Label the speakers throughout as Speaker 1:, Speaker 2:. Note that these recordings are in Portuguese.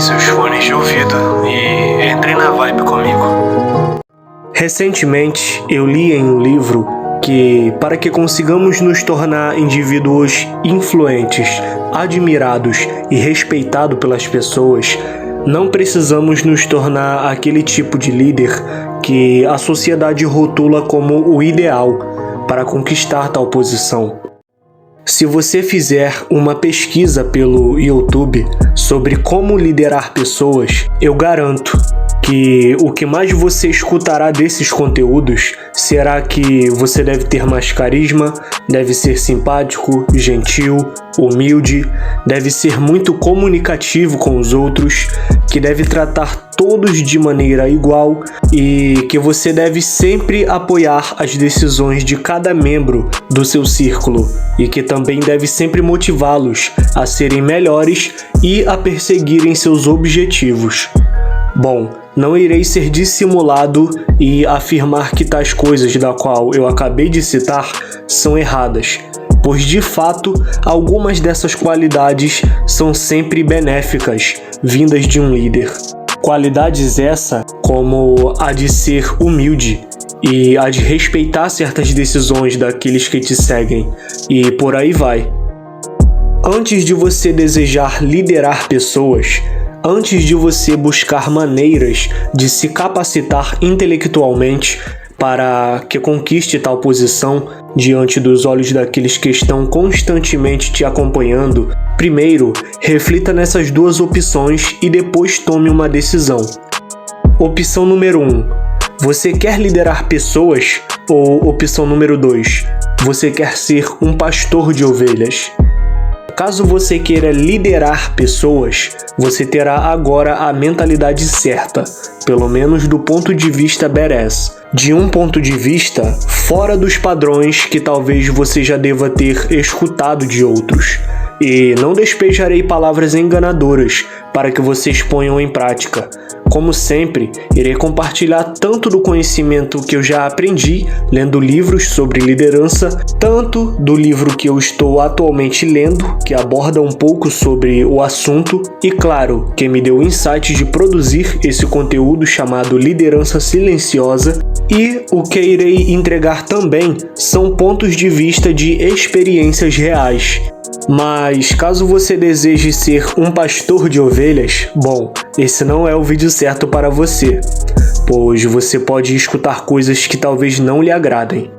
Speaker 1: seus fones de ouvido e entre na vibe comigo.
Speaker 2: Recentemente, eu li em um livro que, para que consigamos nos tornar indivíduos influentes, admirados e respeitados pelas pessoas, não precisamos nos tornar aquele tipo de líder que a sociedade rotula como o ideal para conquistar tal posição. Se você fizer uma pesquisa pelo YouTube sobre como liderar pessoas, eu garanto que o que mais você escutará desses conteúdos será que você deve ter mais carisma, deve ser simpático, gentil, humilde, deve ser muito comunicativo com os outros, que deve tratar todos de maneira igual e que você deve sempre apoiar as decisões de cada membro do seu círculo e que também deve sempre motivá-los a serem melhores e a perseguirem seus objetivos. Bom, não irei ser dissimulado e afirmar que tais coisas da qual eu acabei de citar são erradas, pois de fato algumas dessas qualidades são sempre benéficas, vindas de um líder. Qualidades essa como a de ser humilde e a de respeitar certas decisões daqueles que te seguem, e por aí vai. Antes de você desejar liderar pessoas, antes de você buscar maneiras de se capacitar intelectualmente para que conquiste tal posição diante dos olhos daqueles que estão constantemente te acompanhando, primeiro, reflita nessas duas opções e depois tome uma decisão. Opção número 1. Você quer liderar pessoas? Ou opção número 2. Você quer ser um pastor de ovelhas? Caso você queira liderar pessoas, você terá agora a mentalidade certa, pelo menos do ponto de vista badass. De um ponto de vista fora dos padrões que talvez você já deva ter escutado de outros. E não despejarei palavras enganadoras para que vocês ponham em prática. Como sempre, irei compartilhar tanto do conhecimento que eu já aprendi lendo livros sobre liderança, tanto do livro que eu estou atualmente lendo, que aborda um pouco sobre o assunto, e claro, que me deu o insight de produzir esse conteúdo chamado Liderança Silenciosa, e o que irei entregar também são pontos de vista de experiências reais. Mas caso você deseje ser um pastor de ovelhas, bom, esse não é o vídeo certo para você, pois você pode escutar coisas que talvez não lhe agradem.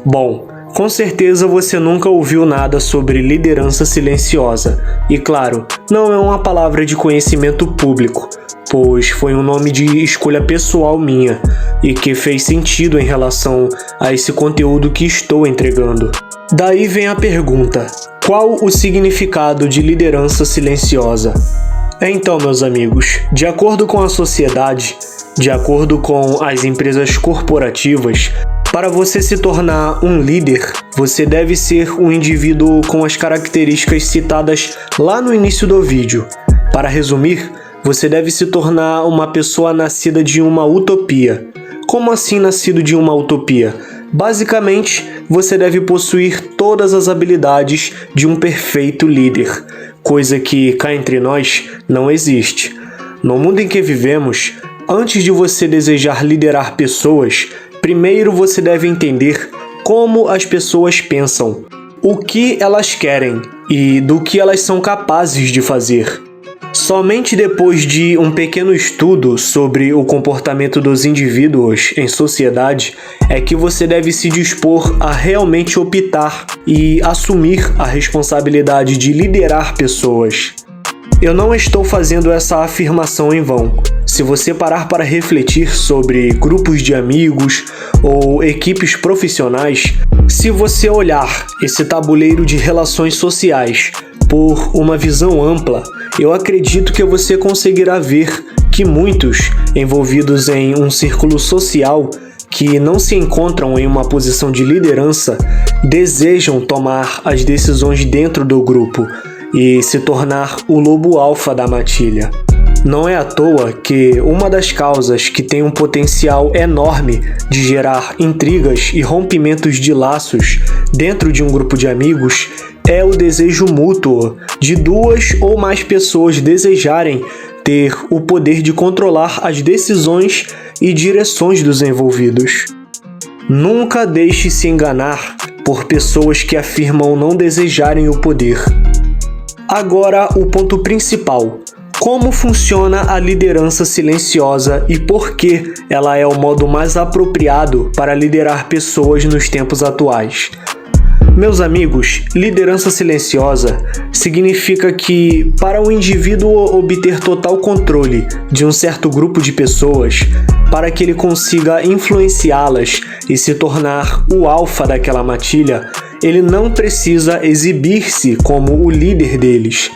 Speaker 2: Bom, com certeza você nunca ouviu nada sobre liderança silenciosa, e claro, não é uma palavra de conhecimento público, pois foi um nome de escolha pessoal minha e que fez sentido em relação a esse conteúdo que estou entregando. Daí vem a pergunta: qual o significado de liderança silenciosa? Então, meus amigos, de acordo com a sociedade, de acordo com as empresas corporativas, para você se tornar um líder, você deve ser um indivíduo com as características citadas lá no início do vídeo. Para resumir, você deve se tornar uma pessoa nascida de uma utopia. Como assim nascido de uma utopia? Basicamente, você deve possuir todas as habilidades de um perfeito líder, coisa que, cá entre nós, não existe. No mundo em que vivemos, antes de você desejar liderar pessoas, primeiro você deve entender como as pessoas pensam, o que elas querem e do que elas são capazes de fazer. Somente depois de um pequeno estudo sobre o comportamento dos indivíduos em sociedade é que você deve se dispor a realmente optar e assumir a responsabilidade de liderar pessoas. Eu não estou fazendo essa afirmação em vão. Se você parar para refletir sobre grupos de amigos ou equipes profissionais, se você olhar esse tabuleiro de relações sociais por uma visão ampla, eu acredito que você conseguirá ver que muitos envolvidos em um círculo social que não se encontram em uma posição de liderança desejam tomar as decisões dentro do grupo e se tornar o lobo alfa da matilha. Não é à toa que uma das causas que tem um potencial enorme de gerar intrigas e rompimentos de laços dentro de um grupo de amigos é o desejo mútuo de duas ou mais pessoas desejarem ter o poder de controlar as decisões e direções dos envolvidos. Nunca deixe se enganar por pessoas que afirmam não desejarem o poder. Agora, o ponto principal. Como funciona a liderança silenciosa e por que ela é o modo mais apropriado para liderar pessoas nos tempos atuais? Meus amigos, liderança silenciosa significa que, para o indivíduo obter total controle de um certo grupo de pessoas, para que ele consiga influenciá-las e se tornar o alfa daquela matilha, ele não precisa exibir-se como o líder deles.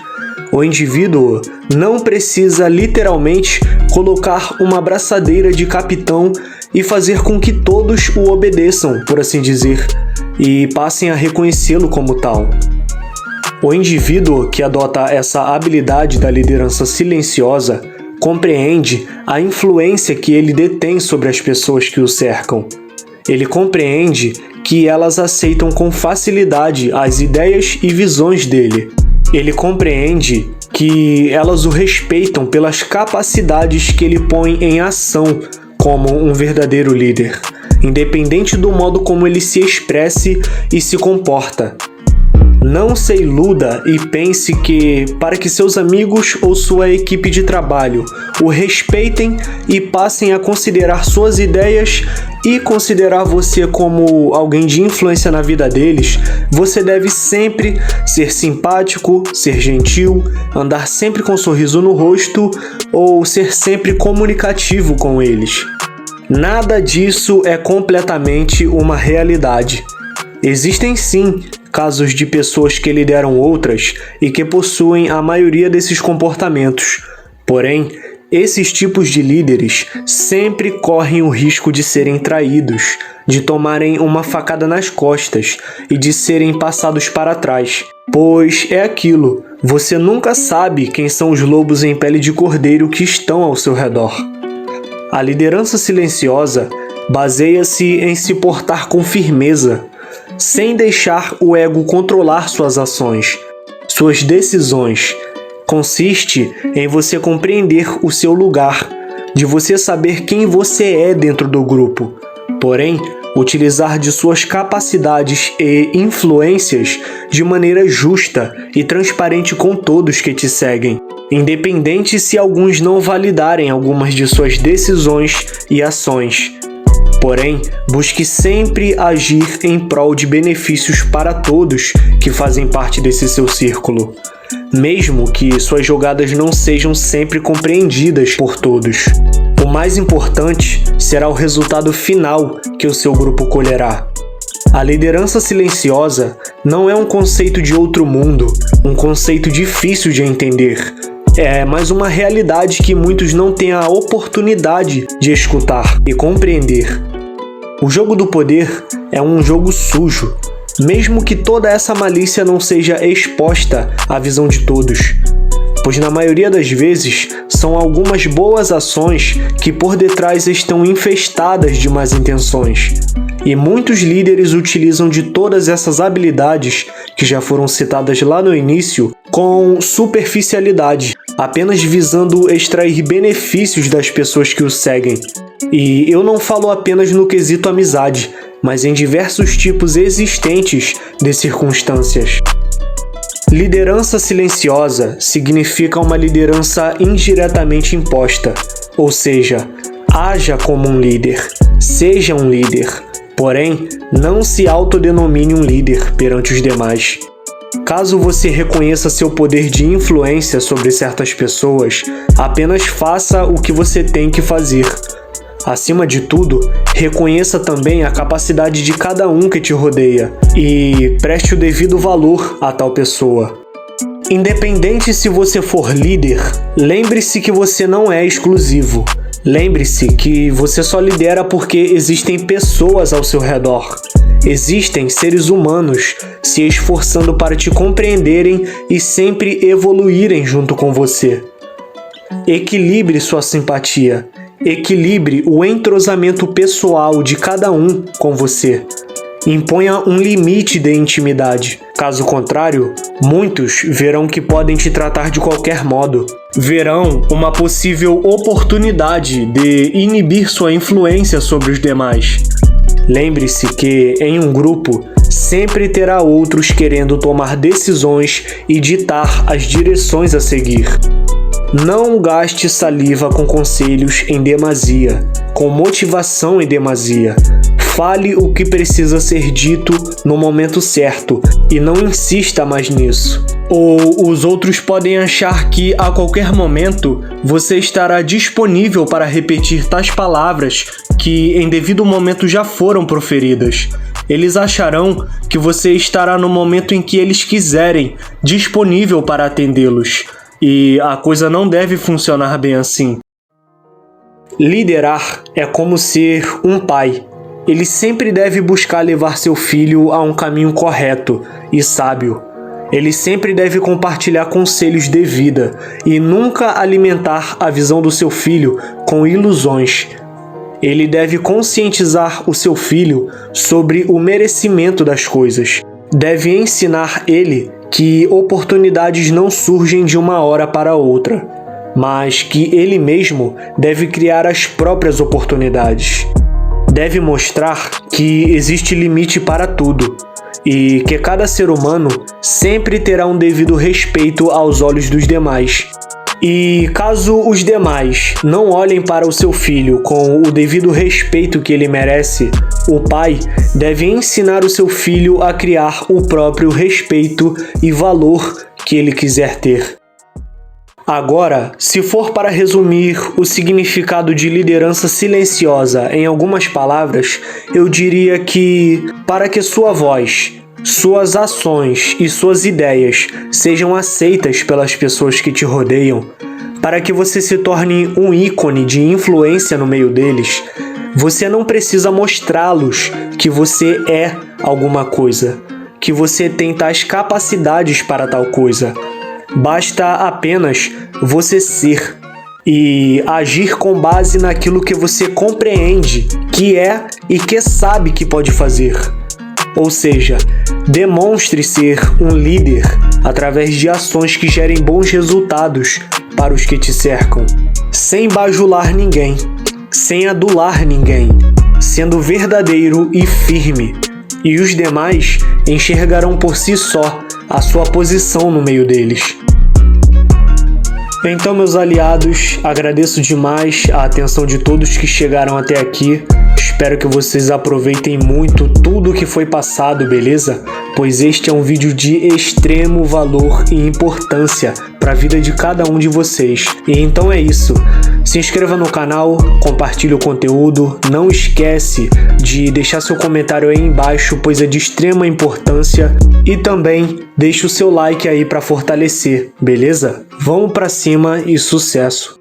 Speaker 2: O indivíduo não precisa literalmente colocar uma braçadeira de capitão e fazer com que todos o obedeçam, por assim dizer, e passem a reconhecê-lo como tal. O indivíduo que adota essa habilidade da liderança silenciosa compreende a influência que ele detém sobre as pessoas que o cercam. Ele compreende que elas aceitam com facilidade as ideias e visões dele. Ele compreende que elas o respeitam pelas capacidades que ele põe em ação como um verdadeiro líder, independente do modo como ele se expresse e se comporta. Não se iluda e pense que, para que seus amigos ou sua equipe de trabalho o respeitem e passem a considerar suas ideias e considerar você como alguém de influência na vida deles, você deve sempre ser simpático, ser gentil, andar sempre com um sorriso no rosto ou ser sempre comunicativo com eles. Nada disso é completamente uma realidade. Existem sim casos de pessoas que lideram outras e que possuem a maioria desses comportamentos. Porém, esses tipos de líderes sempre correm o risco de serem traídos, de tomarem uma facada nas costas e de serem passados para trás. Pois é aquilo, você nunca sabe quem são os lobos em pele de cordeiro que estão ao seu redor. A liderança silenciosa baseia-se em se portar com firmeza, sem deixar o ego controlar suas ações, suas decisões. Consiste em você compreender o seu lugar, de você saber quem você é dentro do grupo, porém, utilizar de suas capacidades e influências de maneira justa e transparente com todos que te seguem, independente se alguns não validarem algumas de suas decisões e ações. Porém, busque sempre agir em prol de benefícios para todos que fazem parte desse seu círculo, mesmo que suas jogadas não sejam sempre compreendidas por todos. O mais importante será o resultado final que o seu grupo colherá. A liderança silenciosa não é um conceito de outro mundo, um conceito difícil de entender. É mais uma realidade que muitos não têm a oportunidade de escutar e compreender. O jogo do poder é um jogo sujo, mesmo que toda essa malícia não seja exposta à visão de todos, pois na maioria das vezes são algumas boas ações que por detrás estão infestadas de más intenções. E muitos líderes utilizam de todas essas habilidades, que já foram citadas lá no início, com superficialidade, apenas visando extrair benefícios das pessoas que o seguem. E eu não falo apenas no quesito amizade, mas em diversos tipos existentes de circunstâncias. Liderança silenciosa significa uma liderança indiretamente imposta, ou seja, haja como um líder, seja um líder, porém, não se autodenomine um líder perante os demais. Caso você reconheça seu poder de influência sobre certas pessoas, apenas faça o que você tem que fazer. Acima de tudo, reconheça também a capacidade de cada um que te rodeia e preste o devido valor a tal pessoa. Independente se você for líder, lembre-se que você não é exclusivo. Lembre-se que você só lidera porque existem pessoas ao seu redor. Existem seres humanos se esforçando para te compreenderem e sempre evoluírem junto com você. Equilibre sua simpatia. Equilibre o entrosamento pessoal de cada um com você. Imponha um limite de intimidade. Caso contrário, muitos verão que podem te tratar de qualquer modo. Verão uma possível oportunidade de inibir sua influência sobre os demais. Lembre-se que, em um grupo, sempre terá outros querendo tomar decisões e ditar as direções a seguir. Não gaste saliva com conselhos em demasia, com motivação em demasia. Fale o que precisa ser dito no momento certo e não insista mais nisso. Ou os outros podem achar que a qualquer momento você estará disponível para repetir tais palavras que em devido momento já foram proferidas. Eles acharão que você estará no momento em que eles quiserem, disponível para atendê-los. E a coisa não deve funcionar bem assim. Liderar é como ser um pai. Ele sempre deve buscar levar seu filho a um caminho correto e sábio. Ele sempre deve compartilhar conselhos de vida e nunca alimentar a visão do seu filho com ilusões. Ele deve conscientizar o seu filho sobre o merecimento das coisas. Deve ensinar ele que oportunidades não surgem de uma hora para outra, mas que ele mesmo deve criar as próprias oportunidades. Deve mostrar que existe limite para tudo e que cada ser humano sempre terá um devido respeito aos olhos dos demais. E caso os demais não olhem para o seu filho com o devido respeito que ele merece, o pai deve ensinar o seu filho a criar o próprio respeito e valor que ele quiser ter. Agora, se for para resumir o significado de liderança silenciosa em algumas palavras, eu diria que, para que sua voz, suas ações e suas ideias sejam aceitas pelas pessoas que te rodeiam, para que você se torne um ícone de influência no meio deles, você não precisa mostrá-los que você é alguma coisa, que você tem tais capacidades para tal coisa. Basta apenas você ser e agir com base naquilo que você compreende que é e que sabe que pode fazer. Ou seja, demonstre ser um líder através de ações que gerem bons resultados para os que te cercam, sem bajular ninguém, sem adular ninguém, sendo verdadeiro e firme, e os demais enxergarão por si só a sua posição no meio deles. Então, meus aliados, agradeço demais a atenção de todos que chegaram até aqui. Espero que vocês aproveitem muito tudo o que foi passado, beleza? Pois este é um vídeo de extremo valor e importância para a vida de cada um de vocês. E então é isso. Se inscreva no canal, compartilhe o conteúdo, não esquece de deixar seu comentário aí embaixo, pois é de extrema importância, e também deixe o seu like aí para fortalecer, beleza? Vamos para cima e sucesso!